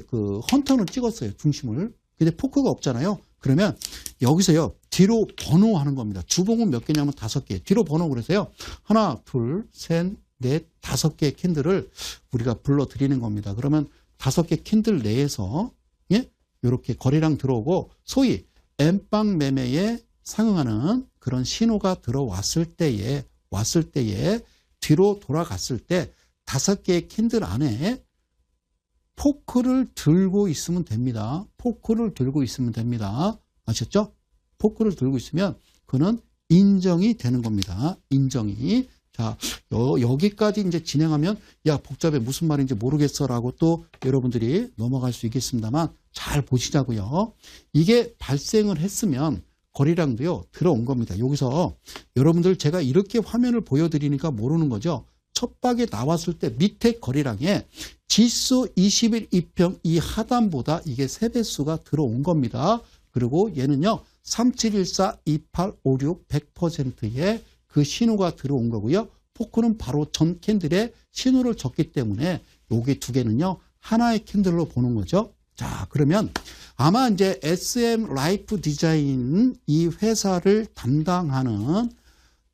그 헌터는 찍었어요. 중심을. 근데 포크가 없잖아요. 그러면 여기서요. 뒤로 번호하는 겁니다. 주봉은 몇 개냐면 5개. 뒤로 번호 그래서요. 하나, 둘, 셋, 넷, 5개의 캔들을 우리가 불러드리는 겁니다. 그러면 5개 캔들 내에서 예? 이렇게 거래량 들어오고 소위 엠빵 매매에 상응하는 그런 신호가 들어왔을 때에 뒤로 돌아갔을 때 5개의 캔들 안에 포크를 들고 있으면 됩니다. 포크를 들고 있으면 됩니다. 아셨죠? 포크를 들고 있으면 그는 인정이 되는 겁니다. 인정이. 자, 여기까지 이제 진행하면 야, 복잡해 무슨 말인지 모르겠어라고 또 여러분들이 넘어갈 수 있겠습니다만 잘 보시자고요. 이게 발생을 했으면 거래량도요 들어온 겁니다. 여기서 여러분들 제가 이렇게 화면을 보여드리니까 모르는 거죠. 첫 박에 나왔을 때 밑에 거래량에 지수 21 2평 이 하단보다 이게 3배수가 들어온 겁니다. 그리고 얘는요 3714-2856 100%의 그 신호가 들어온 거고요. 포크는 바로 전 캔들에 신호를 줬기 때문에 여기 두 개는요 하나의 캔들로 보는 거죠. 자, 그러면 아마 이제 SM 라이프 디자인 이 회사를 담당하는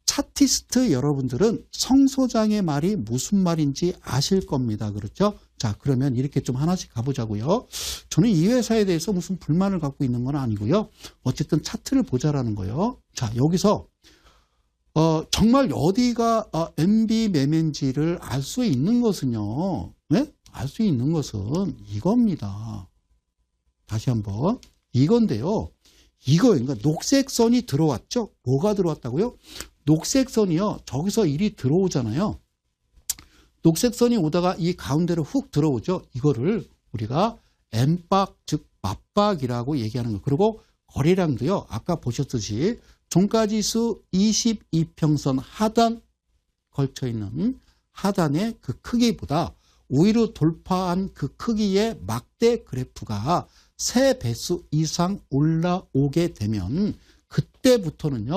차티스트 여러분들은 성 소장의 말이 무슨 말인지 아실 겁니다. 그렇죠? 자, 그러면 이렇게 좀 하나씩 가보자고요. 저는 이 회사에 대해서 무슨 불만을 갖고 있는 건 아니고요. 어쨌든 차트를 보자라는 거예요. 자, 여기서 정말 어디가 MB 매매인지를 알 수 있는 것은요. 네? 알 수 있는 것은 이겁니다. 다시 한번 이건데요. 그러니까 녹색 선이 들어왔죠. 뭐가 들어왔다고요? 녹색 선이요. 저기서 일이 들어오잖아요. 녹색 선이 오다가 이 가운데로 훅 들어오죠. 이거를 우리가 M박 즉 맞박이라고 얘기하는 거. 그리고 거래량도요. 아까 보셨듯이 종가지수 22평선 하단 걸쳐있는 하단의 그 크기보다 오히려 돌파한 그 크기의 막대 그래프가 3배수 이상 올라오게 되면 그때부터는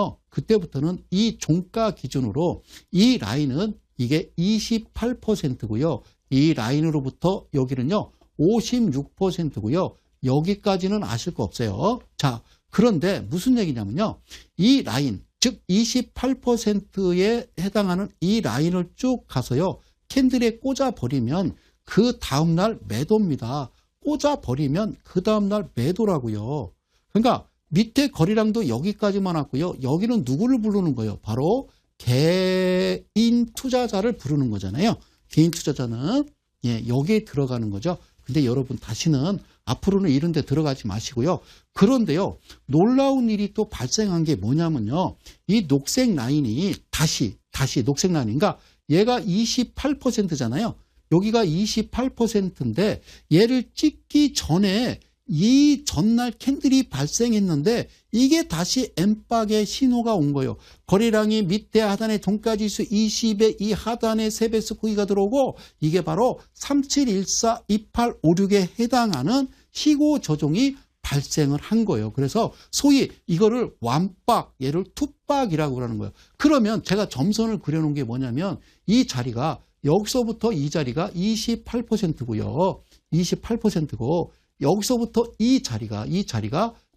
이 종가 기준으로 이 라인은 이게 28%고요. 이 라인으로부터 여기는요 56%고요. 여기까지는 아실 거 없어요. 자, 그런데 무슨 얘기냐면요. 이 라인, 즉 28%에 해당하는 이 라인을 쭉 가서요. 캔들에 꽂아버리면 그 다음날 매도입니다. 꽂아버리면 그 다음날 매도라고요. 그러니까 밑에 거래량도 여기까지만 왔고요. 여기는 누구를 부르는 거예요? 바로 개인 투자자를 부르는 거잖아요. 개인 투자자는 여기에 들어가는 거죠. 근데 여러분 다시는 앞으로는 이런 데 들어가지 마시고요. 그런데요. 놀라운 일이 또 발생한 게 뭐냐면요. 이 녹색 라인이 다시 다시 녹색 라인인가? 얘가 28%잖아요. 여기가 28%인데 얘를 찍기 전에 이 전날 캔들이 발생했는데 이게 다시 M박의 신호가 온 거예요. 거래량이 밑에 하단에 종가지수 20에 이 하단에 3배수 구기가 들어오고 이게 바로 37142856에 해당하는 희고 조정이 발생을 한 거예요. 그래서 소위 이거를 완박, 얘를 투박이라고 그러는 거예요. 그러면 제가 점선을 그려놓은 게 뭐냐면 이 자리가 여기서부터 이 자리가 28%고요. 28%고 여기서부터 이 자리가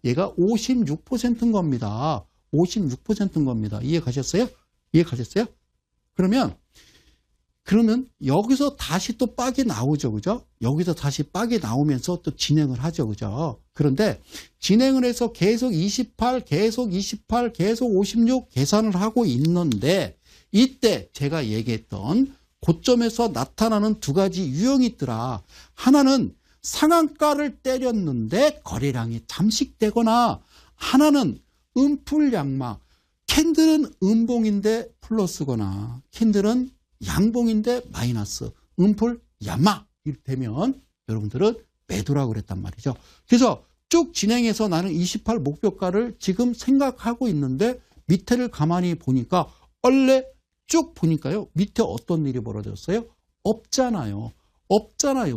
얘가 56%인 겁니다. 56%인 겁니다. 이해 가셨어요? 이해 가셨어요? 그러면 여기서 다시 또 빡이 나오죠. 그죠? 여기서 다시 빡이 나오면서 또 진행을 하죠. 그죠? 그런데 진행을 해서 계속 28, 계속 28, 계속 56 계산을 하고 있는데 이때 제가 얘기했던 고점에서 나타나는 두 가지 유형이 있더라. 하나는 상한가를 때렸는데 거래량이 잠식되거나 하나는 음풀양마. 캔들은 음봉인데 플러스거나 캔들은 양봉인데 마이너스. 음풀양마. 이렇게 되면 여러분들은 매도라고 그랬단 말이죠. 그래서 쭉 진행해서 나는 28 목표가를 지금 생각하고 있는데 밑에를 가만히 보니까 원래 쭉 보니까요. 밑에 어떤 일이 벌어졌어요? 없잖아요.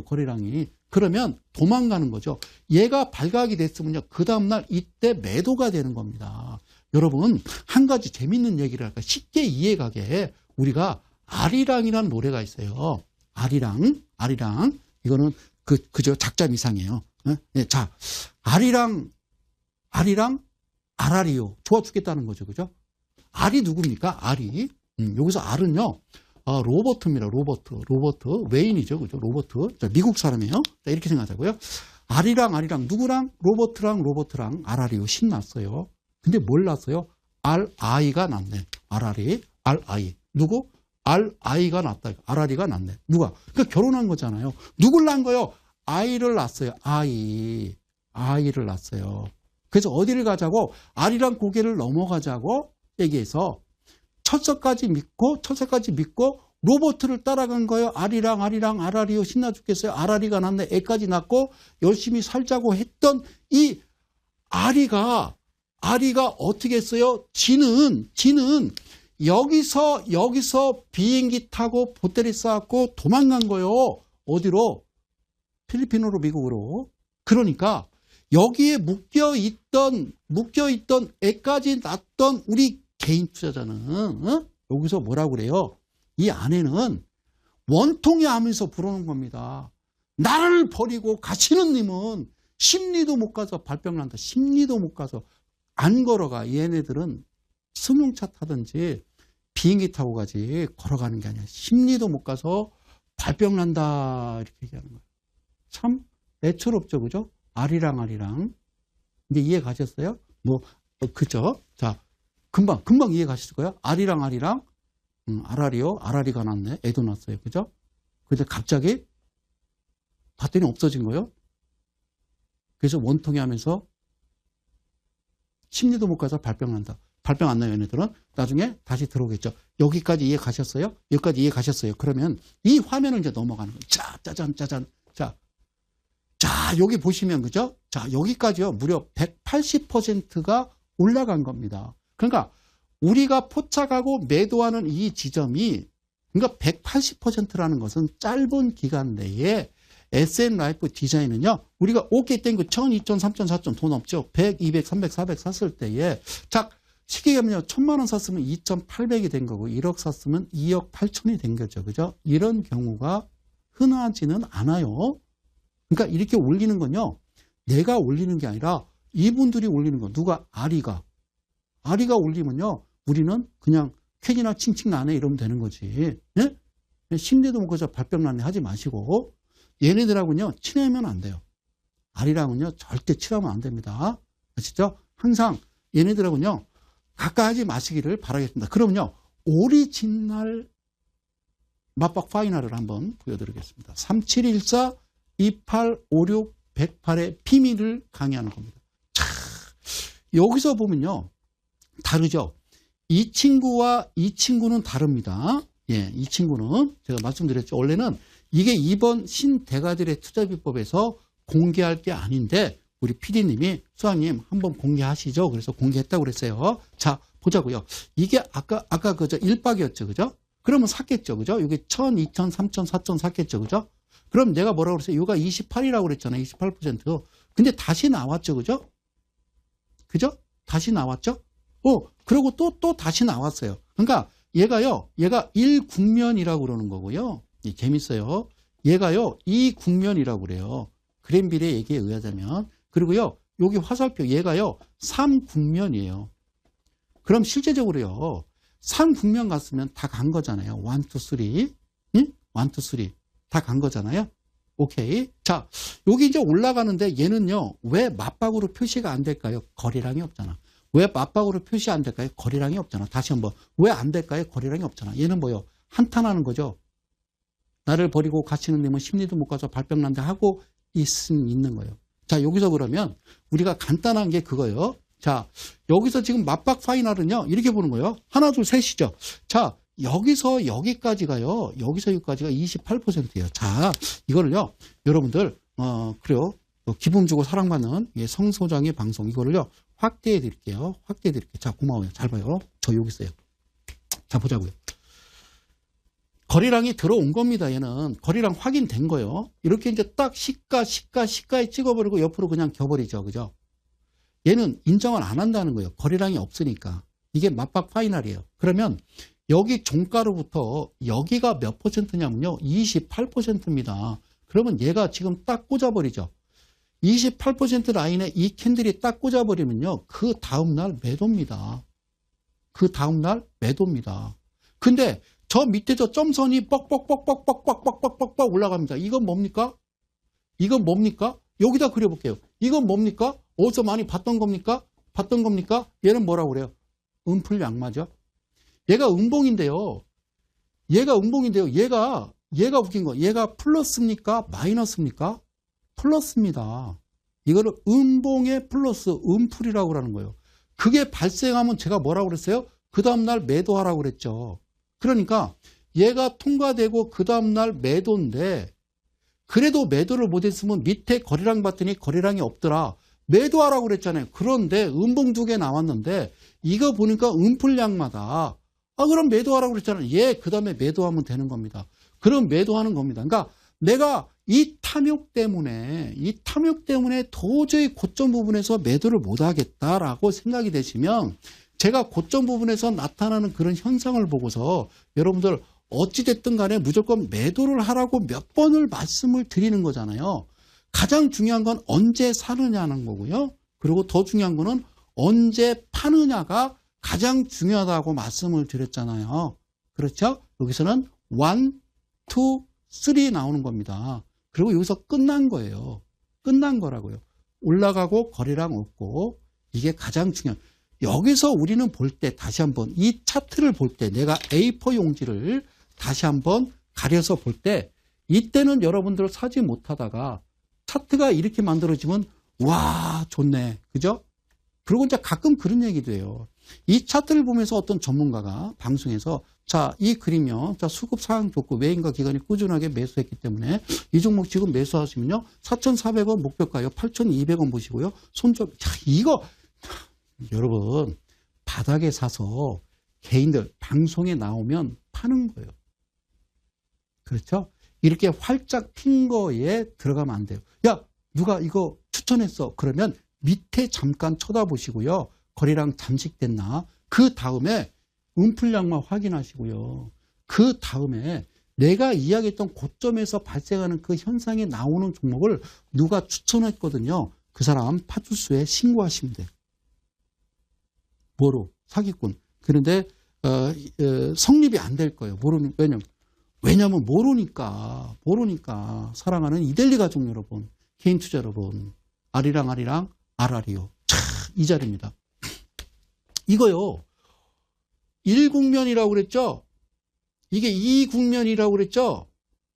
거래량이. 그러면 도망가는 거죠. 얘가 발각이 됐으면요. 그 다음날 이때 매도가 되는 겁니다. 여러분 한 가지 재밌는 얘기를 할까 쉽게 이해가게 우리가 아리랑이라는 노래가 있어요. 아리랑 이거는 그저 작자 미상이에요. 네, 자 아리랑 아라리요. 좋아 죽겠다는 거죠. 그죠? 알이 누굽니까? 알이. 여기서 알은요. 로버트입니다. 로버트. 웨인이죠. 그죠? 로버트. 자, 미국 사람이에요. 자, 이렇게 생각하자고요. 알이랑 누구랑? 로버트랑 아라리요. 신났어요. 근데 뭘 낳았어요? 알아이가 낳네. 알아이. 누구? 알아이가 낳다. 아라리가 낳네. 누가? 그러니까 결혼한 거잖아요. 누굴 낳은 거요? 아이를 낳았어요. 아이를 낳았어요. 그래서 어디를 가자고? 알이랑 고개를 넘어가자고 얘기해서 첫째까지 믿고 로버트를 따라간 거예요. 알이랑 아라리요. 신나 죽겠어요. 아라리가 낳네. 애까지 낳고 열심히 살자고 했던 이 아리가 어떻게 했어요? 지는 여기서 비행기 타고 보따리 쌓았고 도망간 거예요. 어디로? 필리핀으로, 미국으로. 그러니까 여기에 묶여있던 애까지 낳았던 우리 개인 투자자는 여기서 뭐라고 그래요? 이 아내는 원통이 하면서 부르는 겁니다. 나를 버리고 가시는 님은 심리도 못 가서 발병 난다. 심리도 못 가서 안 걸어가. 얘네들은 승용차 타든지 비행기 타고 가지 걸어가는 게 아니야. 심리도 못 가서 발병 난다. 이렇게 얘기하는 거예요. 참 애처롭죠. 그죠? 아리랑. 이제 이해 가셨어요? 그죠? 자, 금방 이해 가셨을 거예요? 아리랑, 아라리요. 아라리가 났네. 애도 났어요. 그죠? 근데 갑자기 봤더니 없어진 거예요. 그래서 원통이 하면서 심리도 못 가서 발병 난다. 발병 안 나요, 얘네들은. 나중에 다시 들어오겠죠. 여기까지 이해 가셨어요? 여기까지 이해 가셨어요? 그러면 이 화면을 이제 넘어가는 거예요. 짜잔. 자, 여기 보시면, 그죠? 자, 여기까지요. 무려 180%가 올라간 겁니다. 그러니까 우리가 포착하고 매도하는 이 지점이 그러니까 180%라는 것은 짧은 기간 내에 SN라이프 디자인은요. 우리가 오케이 땡그 1000, 2000, 3000, 4000 돈 없죠. 100, 200, 300, 400 샀을 때에 자, 쉽게 가면요. 1000만 원 샀으면 2800이 된 거고 1억 샀으면 2억 8천이 된 거죠. 그죠? 이런 경우가 흔하지는 않아요. 그러니까 이렇게 올리는 건요. 내가 올리는 게 아니라 이분들이 올리는 거. 누가? 아리가 올리면요. 우리는 그냥 쾌지나 칭칭 나네 이러면 되는 거지. 예? 심리도 못 가서 발병 났네 하지 마시고 얘네들하고는요. 친하면 안 돼요. 아리랑은요. 절대 친하면 안 됩니다. 아시죠? 항상 얘네들하고는요. 가까이 하지 마시기를 바라겠습니다. 그러면요. 오리지널 맞박 파이널을 한번 보여드리겠습니다. 3714 2856 108의 비밀을 강의하는 겁니다. 자, 여기서 보면요. 다르죠. 이 친구와 이 친구는 다릅니다. 예, 이 친구는 제가 말씀드렸죠. 원래는 이게 이번 신대가들의 투자비법에서 공개할 게 아닌데 우리 PD님이 수학님 한번 공개하시죠. 그래서 공개했다고 그랬어요. 자, 보자고요. 이게 아까 그저 1박이었죠. 그죠? 그러면 샀겠죠. 그죠? 이게 1000, 2000, 3000, 4000 샀겠죠. 그죠? 그럼 내가 뭐라고 그랬어요? 이거가 28이라고 그랬잖아요. 28%. 근데 다시 나왔죠. 그죠? 그죠? 다시 나왔죠? 그리고 또 다시 나왔어요. 그러니까 얘가 1국면이라고 그러는 거고요. 재밌어요. 얘가요, 2국면이라고 그래요. 그랜빌의 얘기에 의하자면. 그리고요, 여기 화살표 얘가요, 3국면이에요. 그럼 실제적으로요, 3국면 갔으면 다 간 거잖아요. 1, 2, 3. 응? 1, 2, 3. 다 간 거잖아요. 오케이. 자, 여기 이제 올라가는데 얘는요, 왜 맞박으로 표시가 안 될까요? 거래량이 없잖아. 왜 맞박으로 표시 안 될까요? 거래량이 없잖아. 다시 한번. 왜 안 될까요? 거래량이 없잖아. 얘는 뭐요? 한탄하는 거죠. 나를 버리고 가시는 님은 심리도 못 가서 발병 난다 하고 있는 거예요. 자, 여기서 그러면 우리가 간단한 게 그거예요. 자, 여기서 지금 맞박 파이널은요, 이렇게 보는 거예요. 하나, 둘, 셋이죠. 자, 여기서 여기까지가요, 여기서 여기까지가 28%예요. 자, 이거를요, 여러분들, 그래요. 기분 주고 사랑받는 성소장의 방송, 이거를요, 확대해 드릴게요. 확대해 드릴게요. 자, 고마워요. 잘 봐요. 저 여기 있어요. 자, 보자고요. 거래량이 들어온 겁니다. 얘는 거래량 확인된 거예요. 이렇게 이제 딱 시가에 찍어버리고 옆으로 그냥 겨버리죠. 그죠? 얘는 인정을 안 한다는 거예요. 거래량이 없으니까. 이게 맞박 파이널이에요. 그러면 여기 종가로부터 여기가 몇 %냐면요. 28%입니다. 그러면 얘가 지금 딱 꽂아버리죠. 28% 라인에 이 캔들이 딱 꽂아버리면요. 그 다음날 매도입니다. 그 다음날 매도입니다. 근데 저 밑에 저 점선이 뻑뻑뻑뻑뻑뻑뻑뻑뻑 올라갑니다. 이건 뭡니까? 이건 뭡니까? 여기다 그려볼게요. 이건 뭡니까? 어디서 많이 봤던 겁니까? 봤던 겁니까? 얘는 뭐라고 그래요? 음풀 양마죠. 얘가 음봉인데요. 얘가 웃긴 거. 얘가 플러스입니까? 마이너스입니까? 플러스입니다. 이거를 음봉의 플러스, 음풀이라고 하는 거예요. 그게 발생하면 제가 뭐라고 그랬어요? 그 다음날 매도하라고 그랬죠. 그러니까 얘가 통과되고 그 다음날 매도인데 그래도 매도를 못했으면 밑에 거래량 봤더니 거래량이 없더라. 매도하라고 그랬잖아요. 그런데 음봉 2개 나왔는데 이거 보니까 음풀 양마다. 그럼 매도하라고 그랬잖아요. 그 다음에 매도하면 되는 겁니다. 그럼 매도하는 겁니다. 그러니까 내가 이 탐욕 때문에 도저히 고점 부분에서 매도를 못 하겠다라고 생각이 되시면 제가 고점 부분에서 나타나는 그런 현상을 보고서 여러분들 어찌됐든 간에 무조건 매도를 하라고 몇 번을 말씀을 드리는 거잖아요. 가장 중요한 건 언제 사느냐는 거고요. 그리고 더 중요한 거는 언제 파느냐가 가장 중요하다고 말씀을 드렸잖아요. 그렇죠? 여기서는 1, 2, 3 나오는 겁니다. 그리고 여기서 끝난 거예요. 끝난 거라고요. 올라가고 거래량 없고 이게 가장 중요한. 여기서 우리는 볼 때 다시 한번 이 차트를 볼 때 내가 A4 용지를 다시 한번 가려서 볼 때 이때는 여러분들 사지 못하다가 차트가 이렇게 만들어지면 와 좋네. 그죠? 그리고 이제 가끔 그런 얘기도 해요. 이 차트를 보면서 어떤 전문가가 방송에서 자, 이 그림이요. 자, 수급 상황 좋고 외인과 기관이 꾸준하게 매수했기 때문에 이 종목 지금 매수하시면요. 4,400원 목표가요. 8,200원 보시고요. 손절. 자, 이거 여러분 바닥에 사서 개인들 방송에 나오면 파는 거예요. 그렇죠? 이렇게 활짝 핀 거에 들어가면 안 돼요. 야, 누가 이거 추천했어. 그러면 밑에 잠깐 쳐다보시고요. 거래량 잠식됐나? 그 다음에 음풀량만 확인하시고요. 그 다음에 내가 이야기했던 고점에서 발생하는 그 현상이 나오는 종목을 누가 추천했거든요. 그 사람 파출소에 신고하시면 돼요. 뭐로? 사기꾼. 그런데 성립이 안 될 거예요. 왜냐면 모르니까 사랑하는 이델리 가족 여러분, 개인 투자 여러분, 아리랑 아라리요. 이 자리입니다. 이거요. 1국면이라고 그랬죠? 이게 2국면이라고 그랬죠?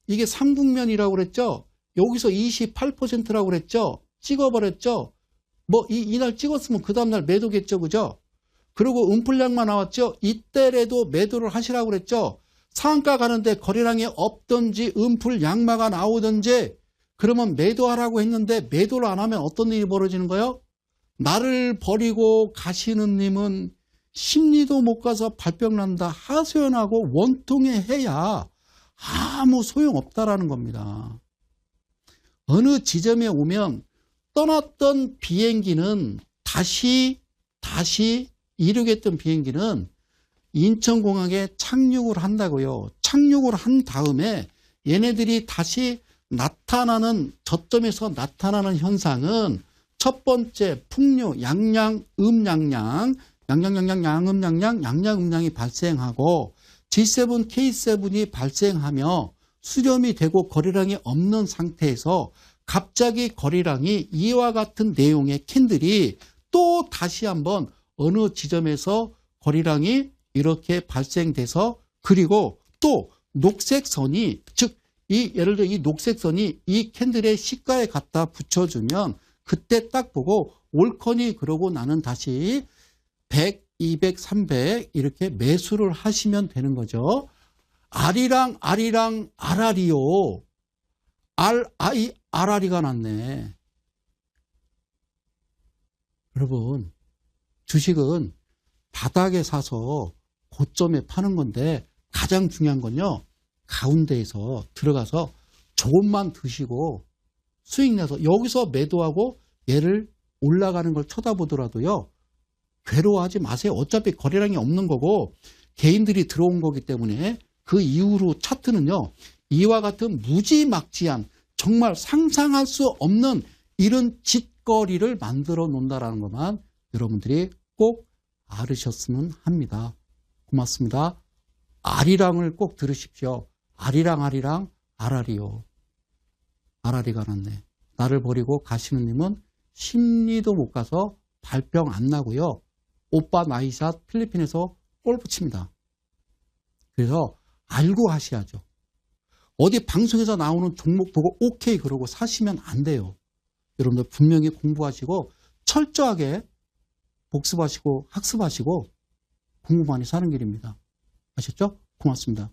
이게 3국면이라고 그랬죠? 여기서 28%라고 그랬죠? 찍어버렸죠? 뭐 이날 찍었으면 그 다음날 매도겠죠, 그죠? 그리고 음풀량만 나왔죠. 이때라도 매도를 하시라고 그랬죠. 상한가 가는데 거래량이 없든지 음풀양마가 나오든지 그러면 매도하라고 했는데 매도를 안 하면 어떤 일이 벌어지는 거예요? 나를 버리고 가시는 님은 심리도 못 가서 발병 난다. 하소연하고 원통해 해야 아무 소용없다라는 겁니다. 어느 지점에 오면 떠났던 비행기는 다시 이륙했던 비행기는 인천공항에 착륙을 한다고요. 착륙을 한 다음에 얘네들이 다시 나타나는 저점에서 나타나는 현상은 첫 번째 풍류, 양양, 음양양, 양양음양이 발생하고 G7, K7이 발생하며 수렴이 되고 거래량이 없는 상태에서 갑자기 거래량이 이와 같은 내용의 캔들이 또 다시 한번 어느 지점에서 거래량이 이렇게 발생돼서 그리고 또 녹색선이 즉 예를 들어 이 녹색선이 이 캔들의 시가에 갖다 붙여주면 그때 딱 보고 올커니 그러고 나는 다시 100, 200, 300 이렇게 매수를 하시면 되는 거죠. 아리랑 아라리요. 아라리가 났네. 여러분 주식은 바닥에 사서 고점에 파는 건데 가장 중요한 건요. 가운데에서 들어가서 조금만 드시고 수익 내서 여기서 매도하고 얘를 올라가는 걸 쳐다보더라도요. 괴로워하지 마세요. 어차피 거래량이 없는 거고 개인들이 들어온 거기 때문에 그 이후로 차트는요. 이와 같은 무지막지한 정말 상상할 수 없는 이런 짓거리를 만들어 놓는다는 것만 여러분들이 꼭 알으셨으면 합니다. 고맙습니다. 아리랑을 꼭 들으십시오. 아리랑 아라리요. 아라리가 났네. 나를 버리고 가시는 님은 심리도 못 가서 발병 안 나고요. 오빠 나이샷 필리핀에서 골프 칩니다. 그래서 알고 하셔야죠. 어디 방송에서 나오는 종목 보고 오케이 그러고 사시면 안 돼요. 여러분들 분명히 공부하시고 철저하게 복습하시고 학습하시고 공부 많이 사는 길입니다. 아셨죠? 고맙습니다.